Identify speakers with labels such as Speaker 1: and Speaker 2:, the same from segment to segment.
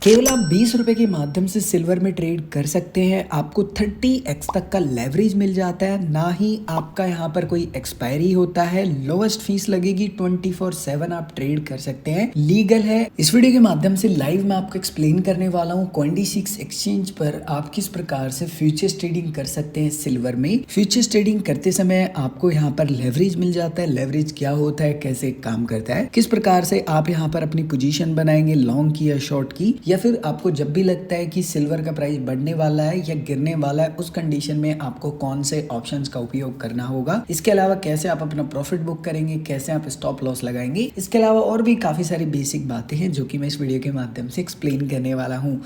Speaker 1: केवल आप 20 रुपए के माध्यम से सिल्वर में ट्रेड कर सकते हैं। आपको 30x तक का लेवरेज मिल जाता है, ना ही आपका यहाँ पर कोई एक्सपायरी होता है। लोएस्ट फीस लगेगी, 24/7 आप ट्रेड कर सकते हैं, लीगल है। इस वीडियो के माध्यम से लाइव मैं आपको एक्सप्लेन करने वाला हूँ CoinDesk एक्सचेंज पर आप किस प्रकार से फ्यूचर्स ट्रेडिंग कर सकते हैं सिल्वर में। फ्यूचर्स ट्रेडिंग करते समय आपको यहाँ पर लेवरेज मिल जाता है। लेवरेज क्या होता है, कैसे काम करता है, किस प्रकार से आप यहाँ पर अपनी पोजीशन बनाएंगे, लॉन्ग की या शॉर्ट की, या फिर आपको जब भी लगता है कि सिल्वर का प्राइस बढ़ने वाला है या गिरने वाला है, उस कंडीशन में आपको कौन से ऑप्शंस का उपयोग करना होगा। इसके अलावा कैसे आप अपना प्रॉफिट बुक करेंगे, कैसे आप स्टॉप लॉस लगाएंगे। इसके अलावा और भी काफी सारी बेसिक बातें हैं जो कि मैं इस वीडियो के माध्यम से एक्सप्लेन करने वाला हूँ।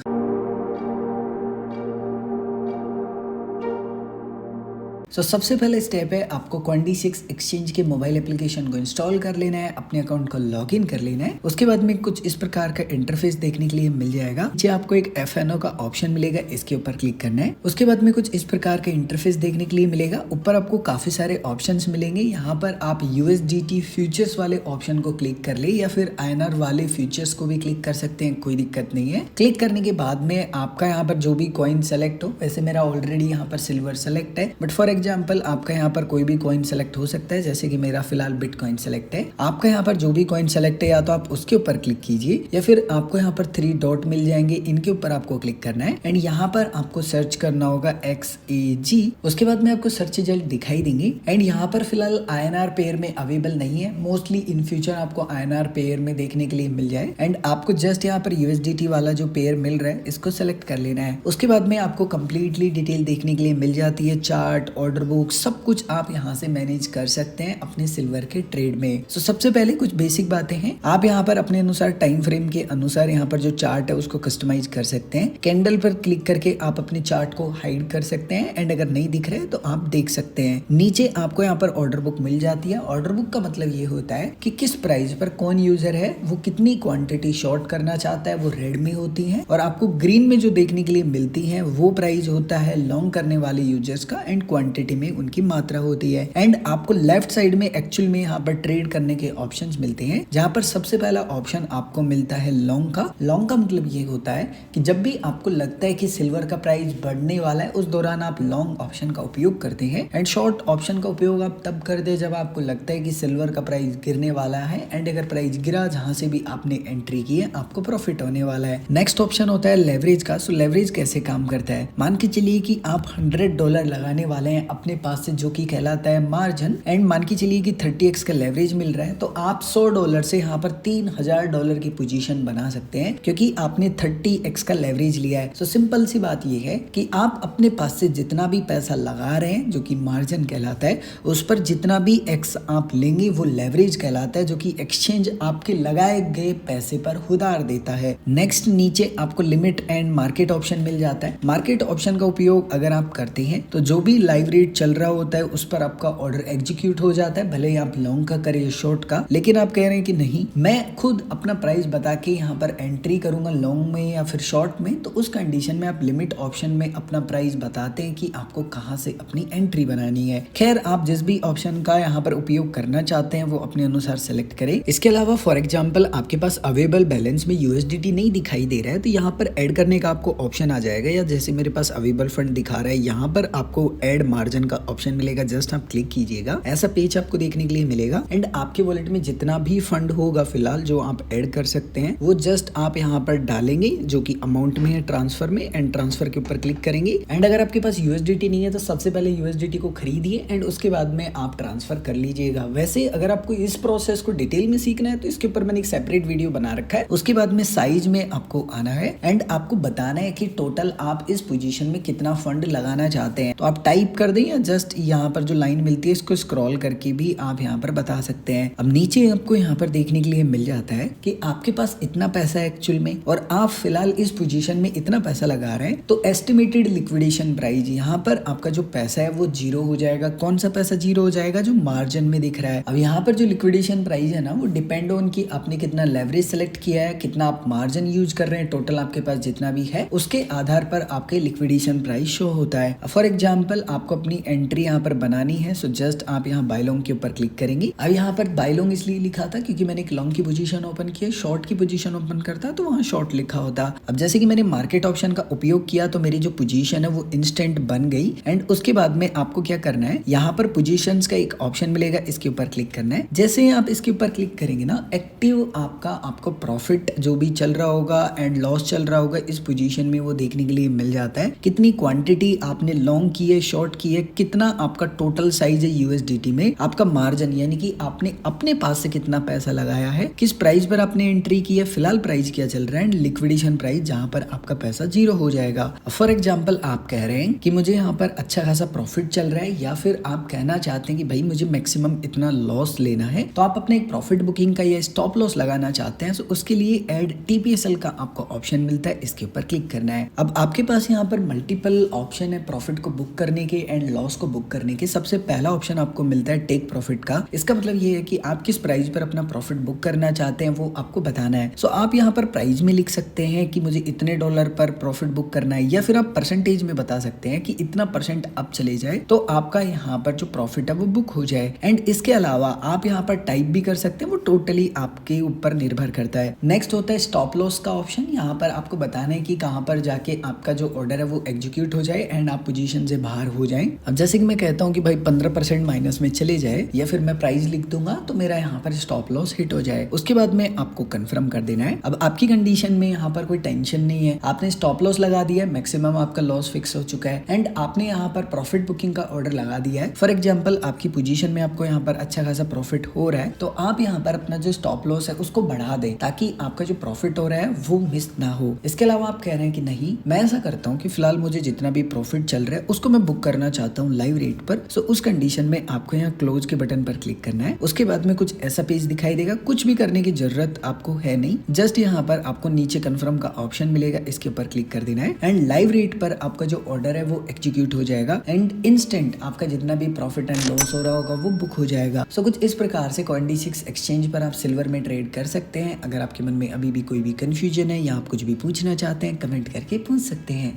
Speaker 1: सबसे पहले स्टेप है आपको CoinDesk एक्सचेंज के मोबाइल एप्लीकेशन को इंस्टॉल कर लेना है, अपने अकाउंट को लॉगिन कर लेना है। उसके बाद में कुछ इस प्रकार का इंटरफेस देखने के लिए मिल जाएगा। नीचे आपको एक FNO का ऑप्शन मिलेगा, इसके ऊपर क्लिक करना है। उसके बाद में कुछ इस प्रकार का इंटरफेस देखने के लिए मिलेगा। ऊपर आपको काफी सारे ऑप्शंस मिलेंगे। यहाँ पर आप USDT फ्यूचर्स वाले ऑप्शन को क्लिक कर ले या फिर INR वाले फ्यूचर्स को भी क्लिक कर सकते हैं, कोई दिक्कत नहीं है। क्लिक करने के बाद में आपका यहाँ पर जो भी कॉइन सेलेक्ट हो, वैसे मेरा ऑलरेडी यहाँ पर सिल्वर सेलेक्ट है, बट फॉर एग्जाम्पल आपका यहाँ पर कोई भी कॉइन सेलेक्ट हो सकता है। जैसे कि मेरा फिलहाल बिटकॉइन सेलेक्ट है। आपका यहाँ पर जो भी कॉइन सेलेक्ट है, या तो आप उसके ऊपर क्लिक कीजिए या फिर आपको यहाँ पर 3 डॉट मिल जाएंगे, इनके ऊपर आपको क्लिक करना है एंड यहाँ पर आपको सर्च करना होगा XAG। उसके बाद में आपको सर्च रिजल्ट दिखाई देंगे एंड यहाँ पर फिलहाल INR पेयर में अवेलेबल नहीं है। मोस्टली इन फ्यूचर आपको INR पेयर में देखने के लिए मिल जाए एंड आपको जस्ट यहाँ पर USDT वाला जो पेयर मिल रहा है, इसको सेलेक्ट कर लेना है। उसके बाद में आपको कंप्लीटली डिटेल देखने के लिए मिल जाती है, चार्ट, ऑर्डर बुक, सब कुछ आप यहाँ से मैनेज कर सकते हैं अपने सिल्वर के ट्रेड में। सबसे पहले कुछ बेसिक बातें हैं। आप यहाँ पर अपने अनुसार टाइम फ्रेम के अनुसार यहाँ पर जो चार्ट है उसको कस्टमाइज कर सकते हैं। कैंडल पर क्लिक करके आप अपने चार्ट को हाइड कर सकते हैं एंड अगर नहीं दिख रहे तो आप देख सकते हैं। नीचे आपको यहाँ पर ऑर्डर बुक मिल जाती है। ऑर्डर बुक का मतलब ये होता है कि किस प्राइस पर कौन यूजर है, वो कितनी क्वांटिटी शॉर्ट करना चाहता है, वो रेड में होती है। और आपको ग्रीन में जो देखने के लिए मिलती है वो प्राइस होता है लॉन्ग करने वाले यूजर्स का एंड क्वांटिटी में उनकी मात्रा होती है। एंड आपको लेफ्ट साइड में एक्चुअल में यहाँ पर ट्रेड करने के ऑप्शंस मिलते हैं, जहाँ पर सबसे पहला ऑप्शन आपको मिलता है लॉन्ग का। लॉन्ग का मतलब ये होता है कि जब भी आपको लगता है कि सिल्वर का प्राइस बढ़ने वाला है, उस दौरान आप लॉन्ग ऑप्शन का उपयोग करते हैं। एंड शॉर्ट ऑप्शन का उपयोग आप तब करते हैं जब आपको लगता है कि सिल्वर का प्राइस गिरने वाला है एंड अगर प्राइस गिरा, जहां से भी आपने एंट्री की है, आपको प्रॉफिट होने वाला है। नेक्स्ट ऑप्शन होता है लेवरेज का। लेवरेज कैसे काम करता है, मान के चलिए कि आप $100 लगाने वाले हैं अपने पास से, जो कि कहलाता है मार्जिन, एंड मान के चलिए कि 30x का लेवरेज मिल रहा है, तो आप $100 से यहाँ पर $3000 की पोजीशन बना सकते हैं, क्योंकि आपने 30x का लेवरेज लिया है। सिंपल सी बात ये है कि आप अपने पास से जितना भी पैसा लगा रहे हैं, जो कि मार्जिन कहलाता है, उस पर जितना भी x आप लेंगे वो लेवरेज कहलाता है, जो कि एक्सचेंज आपके लगाए गए पैसे पर उधार देता है। नेक्स्ट नीचे आपको लिमिट एंड मार्केट ऑप्शन मिल जाता है। मार्केट ऑप्शन का उपयोग अगर आप करते हैं तो जो भी लाइव रेट चल रहा होता है उस पर आपका ऑर्डर एग्जीक्यूट हो जाता है, भले ही आप लॉन्ग का करें शॉर्ट का। लेकिन आप कह रहे हैं कि नहीं, मैं खुद अपना प्राइस बता के यहाँ पर एंट्री करूंगा लॉन्ग में या फिर शॉर्ट में, तो उस कंडीशन में आप लिमिट ऑप्शन में अपना प्राइस बताते हैं कि आपको कहाँ से अपनी एंट्री बनानी है। खैर, आप जिस भी ऑप्शन का यहाँ पर उपयोग करना चाहते हैं वो अपने अनुसार सेलेक्ट करें। इसके अलावा फॉर एग्जाम्पल आपके पास अवेलेबल बैलेंस में USDT नहीं दिखाई दे रहा है, तो यहाँ पर ऐड करने का आपको ऑप्शन आ जाएगा, या जैसे मेरे पास अवेलेबल फंड दिखा रहा है, यहाँ पर आपको ऐड मार्जिन का ऑप्शन मिलेगा। जस्ट आप क्लिक कीजिएगा, ऐसा पेज आपको देखने के लिए मिलेगा एंड आपके वॉलेट में जितना भी फंड होगा फिलहाल जो आप ऐड कर सकते हैं, वो जस्ट आप यहाँ पर डालेंगे, जो कि अमाउंट में है ट्रांसफर में, एंड ट्रांसफर के ऊपर क्लिक करेंगे। एंड अगर आपके पास USDT नहीं है तो सबसे पहले USDT को खरीदिए एंड उसके बाद में आप ट्रांसफर कर लीजिएगा। वैसे अगर आपको इस प्रोसेस को डिटेल में सीखना है तो इसके ऊपर मैंने एक सेपरेट वीडियो बना रखा है। उसके बाद में साइज में आपको आना है एंड आपको बताना है कि टोटल आप इस पोजीशन में कितना फंड लगाना चाहते हैं, तो आप टाइप कर दें या जस्ट यहाँ पर जो लाइन मिलती है इसको स्क्रॉल करके भी आप यहाँ पर बता सकते हैं। अब नीचे आपको यहाँ पर देखने के लिए मिल जाता है कि आपके पास इतना पैसा है एक्चुअल में और आप फिलहाल इस पोजीशन में इतना पैसा लगा रहे हैं, तो एस्टिमेटेड लिक्विडेशन प्राइस, यहाँ पर आपका जो पैसा है वो जीरो हो जाएगा। कौन सा पैसा जीरो हो जाएगा, जो मार्जिन में दिख रहा है। अब यहाँ पर जो लिक्विडेशन प्राइस है ना, वो डिपेंड ऑन कि आपने कितना लेवरेज सेलेक्ट किया है, कितना आप मार्जिन यूज कर रहे हैं, टोटल आपके पास जितना भी है उसके आधार पर आपके लिक्विडेशन प्राइस शो होता है। फॉर एग्जाम्पल आपको अपनी एंट्री यहाँ पर बनानी है। सो जस्ट आप यहाँ बाय लॉन्ग के ऊपर क्लिक करेंगे। अब यहाँ पर बाय लॉन्ग इसलिए लिखा था क्योंकि मैंने एक लॉन्ग की पोजीशन ओपन की है, शॉर्ट की पोजीशन ओपन करता तो वहाँ शॉर्ट लिखा होता। अब जैसे कि मैंने मार्केट ऑप्शन का उपयोग किया तो मेरी जो पोजीशन है वो इंस्टेंट बन गई। एंड उसके बाद में आपको क्या करना है, यहाँ पर पोजीशंस का एक ऑप्शन मिलेगा, इसके ऊपर क्लिक करना है। जैसे ही आप इसके ऊपर क्लिक करेंगे ना, एक्टिव आपको प्रॉफिट जो भी चल रहा होगा एंड लॉस चल रहा होगा इस पोजीशन में वो देखने के लिए मिल जाता है। कितनी क्वांटिटी आपने लॉन्ग की है, शॉर्ट की है, कितना आपका टोटल साइज है यूएसडीटी में, आपका मार्जिन यानी कि आपने अपने पास से कितना पैसा लगाया है, किस प्राइस पर आपने एंट्री की है, फिलहाल प्राइस क्या चल रहा है, एंड लिक्विडेशन प्राइस जहां पर आपका पैसा जीरो हो जाएगा। फॉर एग्जांपल आप कह रहे हैं कि मुझे यहाँ पर अच्छा खासा प्रॉफिट चल रहा है, या फिर आप कहना चाहते हैं कि भाई मुझे मैक्सिमम इतना लॉस लेना है, तो आप अपने एक प्रॉफिट बुकिंग का या स्टॉप लॉस लगाना चाहते हैं। तो उसके लिए ऐड टीपीएसएल का आपको ऑप्शन मिलता है, इसके ऊपर क्लिक करना है। अब आपके पास यहाँ पर मल्टीपल ऑप्शन है प्रॉफिट को बुक करने के एंड लॉस को बुक करने के। सबसे पहला ऑप्शन आपको मिलता है टेक प्रॉफिट का। इसका मतलब ये है कि आप किस प्राइस पर अपना प्रॉफिट बुक करना चाहते हैं वो आपको बताना है। सो आप यहाँ पर प्राइस में लिख सकते हैं कि मुझे इतने डॉलर पर प्रॉफिट बुक करना है, या फिर आप परसेंटेज में बता सकते हैं कि इतना परसेंट अप चले जाए तो आपका यहाँ पर जो प्रॉफिट है वो बुक हो जाए। एंड इसके अलावा आप यहाँ पर टाइप भी कर सकते हैं, वो टोटली आपके ऊपर निर्भर करता है। नेक्स्ट होता है स्टॉप लॉस का ऑप्शन। यहाँ पर आपको बताना है कि कहाँ पर जाके आपका जो ऑर्डर है वो एग्जीक्यूट हो जाए एंड आप पोजीशन से बाहर हो जाएं। अब जैसे कि मैं कहता हूँ कि भाई 15% माइनस में चले जाए, या फिर मैं प्राइस लिख दूंगा तो मेरा यहाँ पर स्टॉप लॉस हिट हो जाए। उसके बाद में आपको कंफर्म कर देना है। अब आपकी कंडीशन में यहाँ पर कोई टेंशन नहीं है, आपने स्टॉप लॉस लगा दिया है, मैक्सिमम आपका लॉस फिक्स हो चुका है, एंड आपने यहाँ पर प्रॉफिट बुकिंग का ऑर्डर लगा दिया है। फॉर एग्जाम्पल आपकी पोजीशन में आपको यहाँ पर अच्छा खासा प्रॉफिट हो रहा है, तो आप यहाँ पर अपना जो स्टॉप लॉस है उसको बढ़ा दें ताकि आपका जो प्रॉफिट हो रहा है वो मिस ना हो। इसके अलावा आप कह रहे हैं कि नहीं, मैं ऐसा करता हूँ कि फिलहाल मुझे जितना भी प्रॉफिट चल रहा है उसको मैं बुक करना चाहता हूँ लाइव रेट पर। सो उस कंडीशन में आपको यहाँ क्लोज के बटन पर क्लिक करना है। उसके बाद में कुछ ऐसा पेज दिखाई देगा, कुछ भी करने की जरूरत आपको है नहीं, जस्ट यहाँ पर आपको नीचे कंफर्म का ऑप्शन मिलेगा, इसके ऊपर क्लिक कर देना है एंड लाइव रेट पर आपका जो ऑर्डर है वो एग्जीक्यूट हो जाएगा एंड इंस्टेंट आपका जितना भी प्रॉफिट एंड लॉस हो रहा होगा वो बुक हो जाएगा। सो कुछ इस प्रकार से CoinD6 एक्सचेंज पर आप सिल्वर में ट्रेड कर सकते हैं। अगर आपके मन में अभी भी कोई भी कंफ्यूजन है या आप कुछ भी पूछना चाहते हैं, कमेंट करके पूछ सकते हैं।